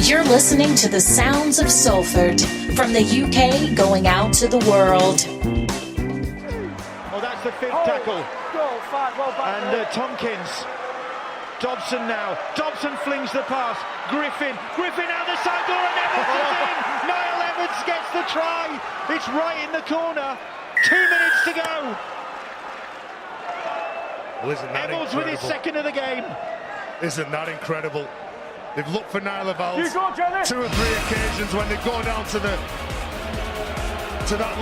You're listening to the sounds of Salford, from the UK going out to the world. Well, that's the fifth tackle. And Tompkins. Dobson now. Dobson flings the pass. Griffin out the side door, and Evans is in. Niall Evans gets the try. It's right in the corner. 2 minutes to go. Well, isn't that Evans incredible? with his second of the game. Isn't that incredible? They've looked for Niall Evans two or three occasions when they go down to that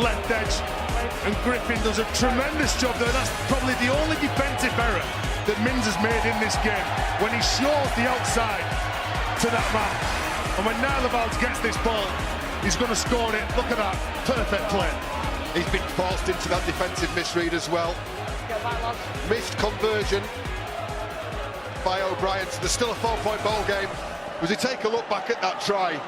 left edge, and Griffin does a tremendous job there. That's probably the only defensive error that Mins has made in this game, when he shows the outside to that man. And when Niall Evans gets this ball, he's going to score it. Look at that, perfect play. He's been forced into that defensive misread as well. Missed conversion by O'Brien, so there's still a 4-point ball game. As we take a look back at that try,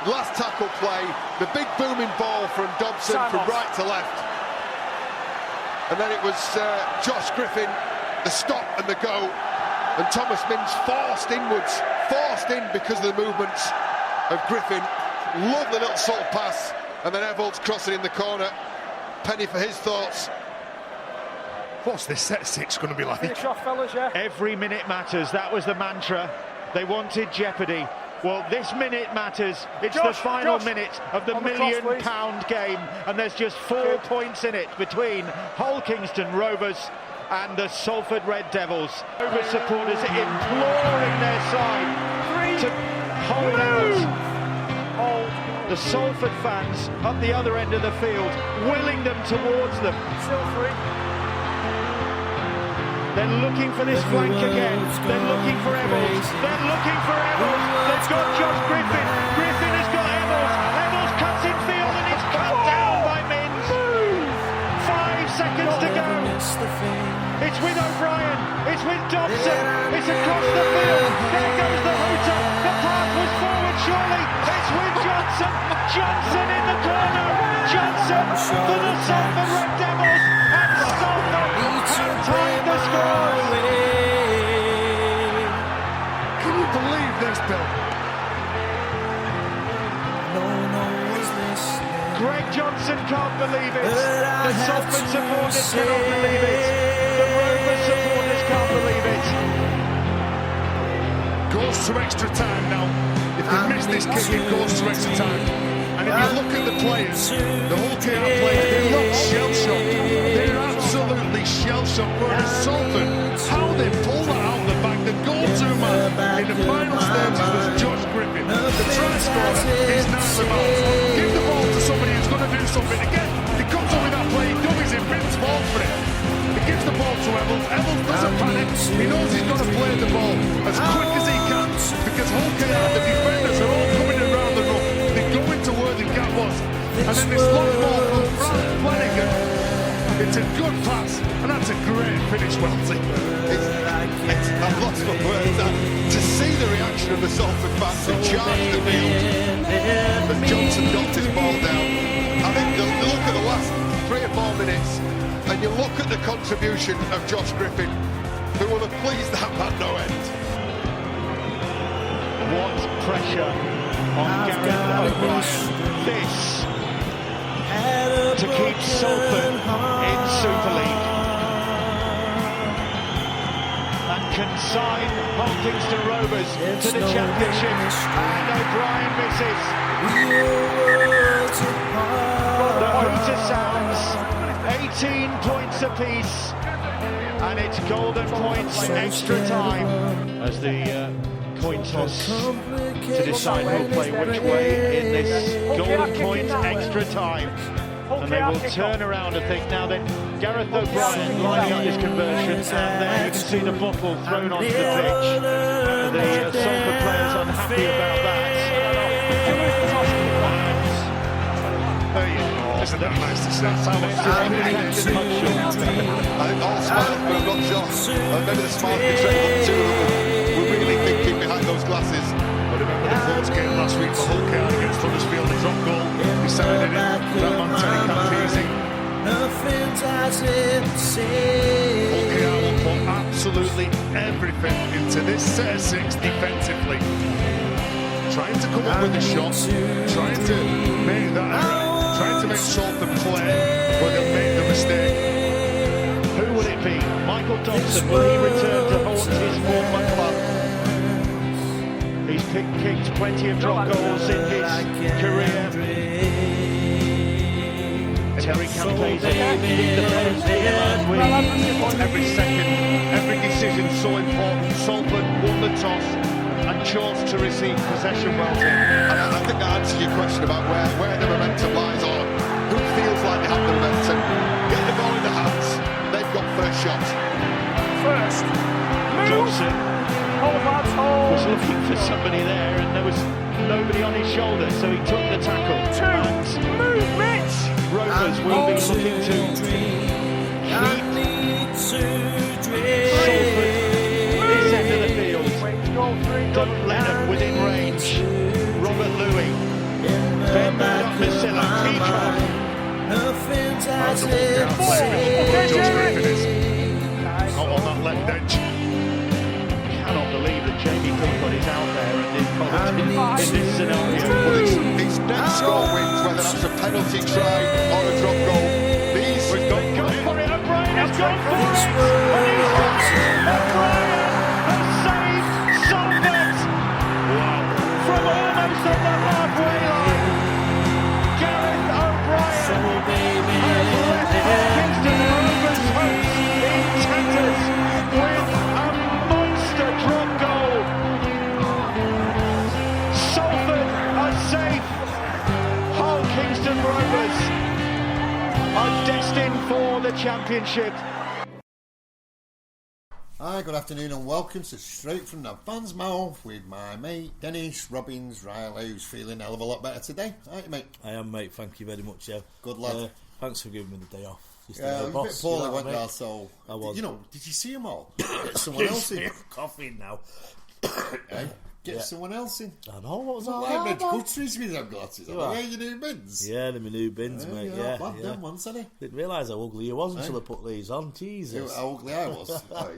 last tackle play, the big booming ball from Dobson from right to left, and then it was Josh Griffin, the stop and the go, and Thomas Mins forced inwards, forced in because of the movements of Griffin. Lovely little sort of pass, and then Evolds crossing in the corner. Penny for his thoughts. What's this set six going to be like? Finish off, fellas, yeah. Every minute matters. That was the mantra. They wanted jeopardy. Well, this minute matters. It's the final minute of the £1 million game, and there's just 4 points in it between Hull Kingston Rovers and the Salford Red Devils. Rovers supporters imploring their side to hold out. The Salford fans up the other end of the field, willing them towards them. They're looking for this flank again. They're looking for Evolds. They're looking for Evolds. They've got Josh Griffin. Griffin has got Evolds. Evolds cuts in field and it's cut down by Mins. 5 seconds to go. It's with O'Brien. It's with Dobson. It's across the field. There goes the hooter. The pass was forward surely. It's with Johnson. Johnson in the corner. Johnson for the Salford Red Devils. And Salford have tied the score. Can you believe this, Bill? Greg Johnson can't believe it. The Salford supporters cannot believe it. The Rovers supporters can't believe it. Goes to extra time now. If they miss this kick, it goes to extra time. And if you look at the players, the whole KR players, they look shell-shocked. They're absolutely shell-shocked. Whereas Salford, how they pull that out of the bag, the go-to man in the final stages was Josh Griffin. The try scorer is Niall Evans. Give the ball to somebody who's going to do something. Again, he comes up with that play, he dummies it, Vince falls for it. He gives the ball to Evolds. Evolds doesn't panic. He knows he's got to play the ball as quick as he can, because whole KR, the defenders are all coming around the rough. They go into where the gap was. And then this long ball from Frank Flanagan. It's a good pass, and that's a great finish, Welty. I've lost my words. To see the reaction of the Salford fans who charged the field as Johnson got his ball down. I think the look at the last 3 or 4 minutes, and you look at the contribution of Josh Griffin, who will have pleased that man no end. What pressure on Gareth O'Brien. This to keep Salford in Super League and consign Hull Kingston Rovers to the Championship. And O'Brien misses. The hooter sounds. 18 points apiece, and it's golden points extra time as the coin toss to decide who'll play which way in this golden point extra time. And they will turn around and think, now then, Gareth O'Brien lining up this conversion, and there you can see the bottle thrown onto the pitch. The Salford players unhappy about that. Isn't that nice to see? I think all smiles, but I'm not sure. Maybe the smiles betray what the two of them were really thinking behind those glasses. I remember the close game last week for Hull KR against Huddersfield. The drop goal decided it. That man Terry Campese. Hull KR will put absolutely everything into this set of 6 defensively. trying to come up with a shot, trying to make that error, trying to make Salford play, but they'll make the mistake. Who will it be? Michael Dobson, will he return to haunt his former club? He's kicked plenty of drop goals in his career. Terry Campe's in the post here last week. Every second, every decision so important. Salford won the toss and chose to receive possession well taken. And I think that answers your question about where the momentum lies, or who feels like they have the momentum. Get the ball in the hands, they've got first shot. Dobson was looking for somebody there, and there was nobody on his shoulder, so he took the tackle. Rovers will be looking to keep Salford this end of the field. Don't let them within range. Robert Louis, Ben Murdoch-Masilla, Peacock. Josh Griffin is not on that left edge. Cannot believe that Jamie Cookwood is out there and involved in this scenario. Well, it's net score wins, whether that's a penalty try or a drop goal. These We've gone for it. O'Brien has gone for it. And he's got it. O'Brien has saved Salford. Wow. From almost on the halfway line. Gareth O'Brien has left Kingston Rovers hopes in tatters with a monster drop goal. Salford are safe. Hull Kingston Rovers are destined for the championship. Hi, good afternoon and welcome to Straight from the Fan's Mouth with my mate Dennis Robbins Riley, who's feeling a hell of a lot better today. Aren't you, mate? I am, mate, thank you very much, yeah. Good lad. Thanks for giving me the day off. Yeah, you were a bit poorly, weren't you? So, I was. Did you see them all? Get someone else in. Coughing now. Hey, get someone else in. I know, what was all Like that Red about? Guthries with them glasses. Are they your new bins? Yeah, they're my new bins, mate, yeah. Bad them once, hasn't he? Didn't realise how ugly you was until I put these on, Jesus. How ugly I was. Why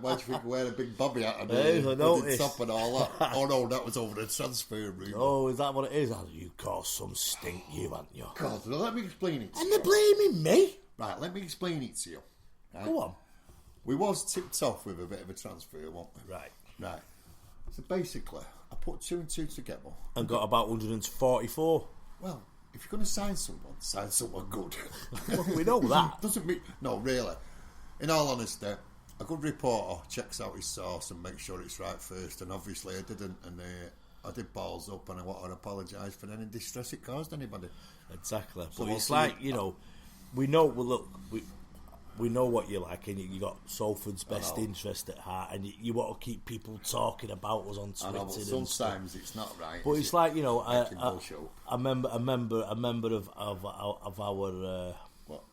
do you think I wear a big bobby hat and Hey, I hooded noticed. top and all that? Oh no, that was over the transfer room. Oh, is that what it is? Oh, you caused some stink, you, haven't you? God, well, let me explain it to And you. they're blaming me? Right, let me explain it to you. Right? Go on. We was tipped off with a bit of a transfer, weren't we? Right. Right. So basically, I put 2 and 2 together. And got about 144. Well, if you're going to sign someone good. Well, we know that. Doesn't mean... No, really. In all honesty, a good reporter checks out his source and makes sure it's right first. And obviously I didn't. And I did balls up and I want to apologise for any distress it caused anybody. Exactly. So But we'll it's see. like, we know, well, look, we know what you're like, and you got Salford's best interest at heart, and you want to keep people talking about us on I know, Twitter. but and stuff. sometimes it's not right. But it's like, a a member of our What?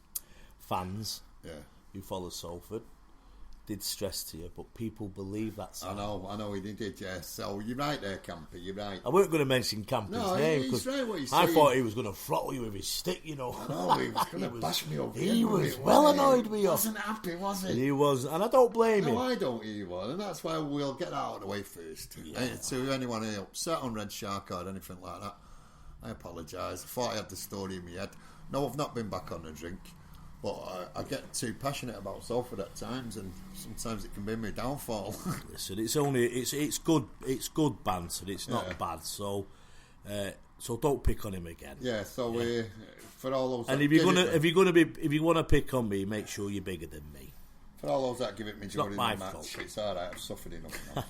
fans Yeah. who follow Salford did stress to you, but people believe that's. I know he did, yeah. So you're right there, Campy, you're right. I weren't going to mention Campy's No, name he's because right what he's I saying. thought he was going to throttle you with his stick, I know, he was going to bash me over. He was well annoyed with He you. wasn't happy, was he? He was, and I don't blame him. No, I don't either, and that's why we'll get that out of the way first. To anyone who upset on Red Shark or anything like that, I apologise. I thought I had the story in my head. No, I've not been back on the drink, but I get too passionate about Salford at times, and sometimes it can be my downfall. Listen, it's good banter. It's not bad. So don't pick on him again. Yeah. So for all those, And that if you want to pick on me, make sure you're bigger than me. for all those that give it me during the my match, fault. it's all right. I've suffered enough now.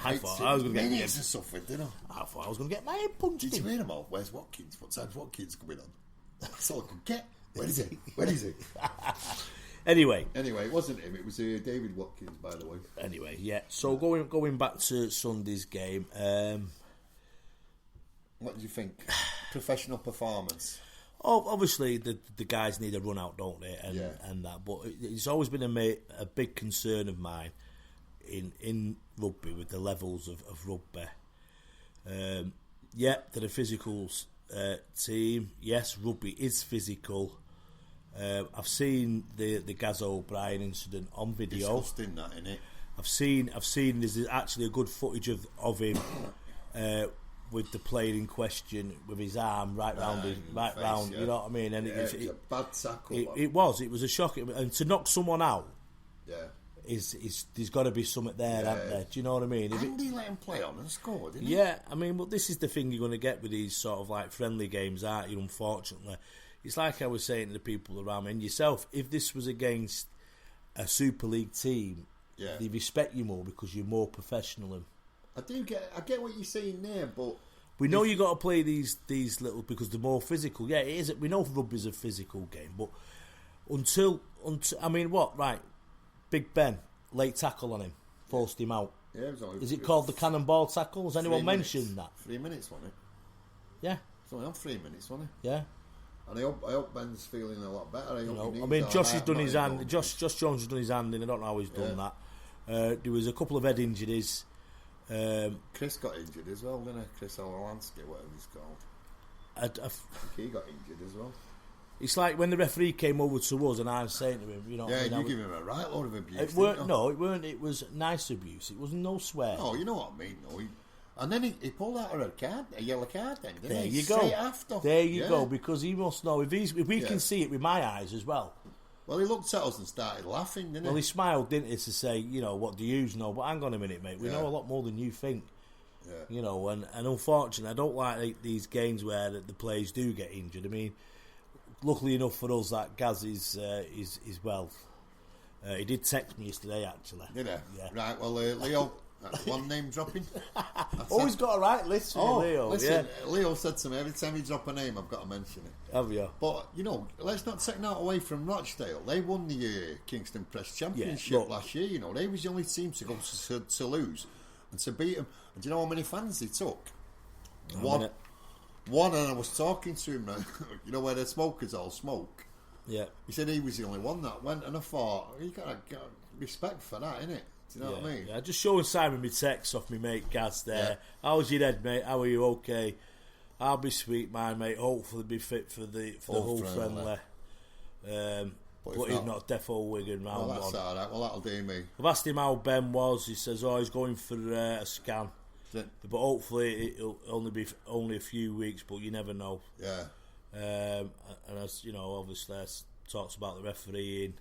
I thought I was going to get minutes. I suffered, didn't I? I thought I was going to get my head punched Did you in. hear them all? Where's Watkins? What time's Watkins coming on? That's all I could get. Where is he? Where is he? Anyway, It wasn't him. It was David Watkins, by the way. Anyway, yeah. So going back to Sunday's game, What do you think? Professional performance. obviously the guys need a run out, don't they? Yeah. And that, but it's always been a big concern of mine in rugby with the levels of rugby. They're a physical team. Yes, rugby is physical. I've seen the Gaz O'Brien incident on video. Disgusting, that, innit? I've seen there's actually a good footage of him with the player in question with his arm right round, face, you know what I mean? And it was a bad tackle. It was a shock, and to knock someone out, there's got to be something there, hasn't there? Do you know what I mean? And he let him play on and scored, didn't he? Yeah, I mean, but this is the thing you're going to get with these sort of like friendly games, aren't you? Unfortunately, it's like I was saying to the people around me and yourself. If this was against a Super League team, they respect you more because you're more professional. And I get what you're saying there, but we know you got to play these little because they're more physical. Yeah, it is. We know rugby's a physical game, but until I mean, what right? Big Ben, late tackle on him, forced him out. Yeah, it was only, is it called the cannonball tackle? Has anyone mentioned that? 3 minutes, wasn't it? Yeah. It's only on 3 minutes, wasn't it? Yeah. And I hope Ben's feeling a lot better. I mean, Josh has done his hand. Josh Jones has done his hand, and I don't know how he's done that. There was a couple of head injuries. Chris got injured as well, didn't he? Chris Olansky, whatever he's called. I think he got injured as well. It's like when the referee came over to us and I was saying to him, you know... Yeah, you give him a right load of abuse, it weren't. It was nice abuse. It was no swear. No, you know what I mean, though. And then he pulled out a yellow card then, didn't he? There you go. Straight after. There you go, because he must know. If we can see it with my eyes as well. Well, he looked at us and started laughing, didn't he? Well, he smiled, didn't he, to say, you know, what do you know? But hang on a minute, mate. We know a lot more than you think. Yeah. You know, and unfortunately, I don't like these games where the players do get injured. I mean... Luckily enough for us, that Gaz is well. He did text me yesterday, actually. Did he? Yeah. Right, well, Leo, that's one name dropping. Always got a right list for Leo. Listen, Leo said to me, every time you drop a name, I've got to mention it. Have you? But, you know, let's not take that away from Rochdale. They won the Kingston Press Championship last year, you know. They was the only team to go to lose and to beat them. And do you know how many fans they took? One, and I was talking to him, you know, where the smokers all smoke. Yeah. He said he was the only one that went, and I thought, you got to get respect for that, innit? Do you know what I mean? Yeah, just showing Simon my text off my mate Gaz there. Yeah. How's your head, mate? How are you? Okay. I'll be sweet, my mate. Hopefully be fit for the whole friendly. But he's not defo Wigan round one. That's all right. Well, that'll do me. I've asked him how Ben was. He says, he's going for a scan. But hopefully it'll only be a few weeks, but you never know. Yeah. And as you know, obviously, as talks about the refereeing.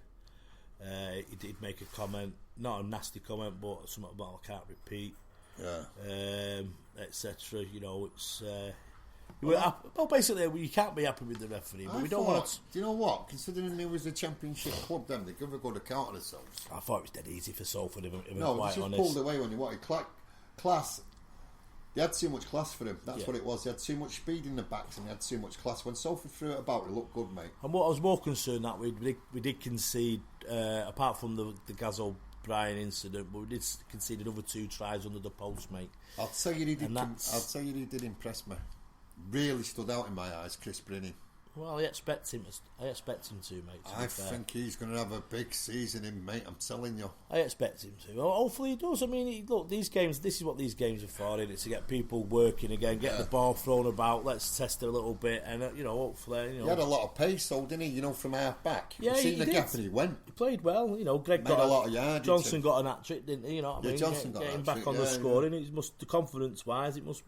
He did make a comment, not a nasty comment, but something about I can't repeat. Yeah. Etc. You know, it's. Well, basically, you can't be happy with the referee, but we don't want to. Do you know what? Considering there was a championship club, then they give a good account of themselves. I thought it was dead easy for Salford. If no, quite just honest. pulled away when you wanted class. They had too much class for him. That's what it was. They had too much speed in the backs and they had too much class. When Salford threw it about, it looked good, mate. And what I was more concerned that we did concede, apart from the Gaz O'Brien incident, but we did concede another 2 tries under the post, mate. I'll tell you, he did impress me. Really stood out in my eyes, Chris Brinning. Well, I expect him to, mate. I think he's going to have a big season in, mate. I'm telling you. I expect him to. Well, hopefully he does. I mean, look, these games. This is what these games are for, isn't it? To get people working again, get the ball thrown about. Let's test it a little bit, and hopefully, He had a lot of pace, though, didn't he? You know, from half back. Yeah, he seen the gap and he went. He played well. You know, Greg made a lot of yards. Johnson got an hat trick, didn't he? You know what I mean? Johnson got getting an back on the scoring. It must, the confidence wise, it must,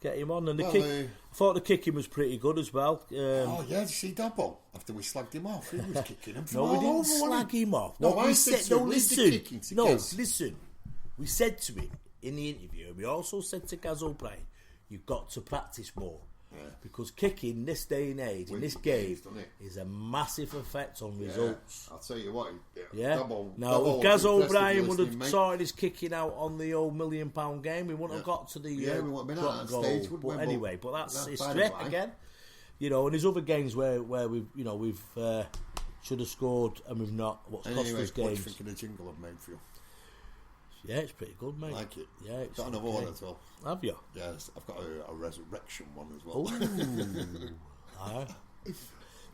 get him on. And I thought the kicking was pretty good as well. Did you see Double? After we slagged him off, he was kicking him from No, we all didn't over, slag him off. No, I said to him, listen. We said to him in the interview, and we also said to Gaz O'Brien, you've got to practice more. Yeah. Because kicking this day and age in this game is a massive effect on results. I'll tell you what. If Gaz O'Brien would have sorted his kicking out on the old £1 million game, we wouldn't have got to the we wouldn't have been at that stage. But anyway, that's history again. And there's other games where we've should have scored and we've not. What's cost us games? What do you think of the jingle I've made for you? Yeah, it's pretty good, mate. Like it. Yeah, it's got another one as well. Have you? Yes, I've got a resurrection one as well.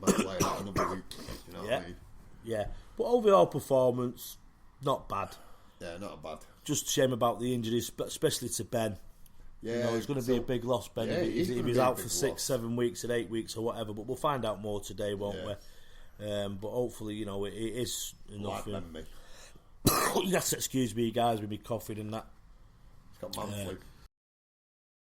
Might play that another week. You know what I mean? Yeah, but overall performance, not bad. Yeah, not bad. Just a shame about the injuries, especially to Ben. Yeah, it's going to be a big loss, Ben. If he's out for 6, 7 weeks, and 8 weeks, or whatever. But we'll find out more today, won't we? But hopefully, it is enough. Like me. You have to excuse me, guys, with me coughing and that. It's got man flu.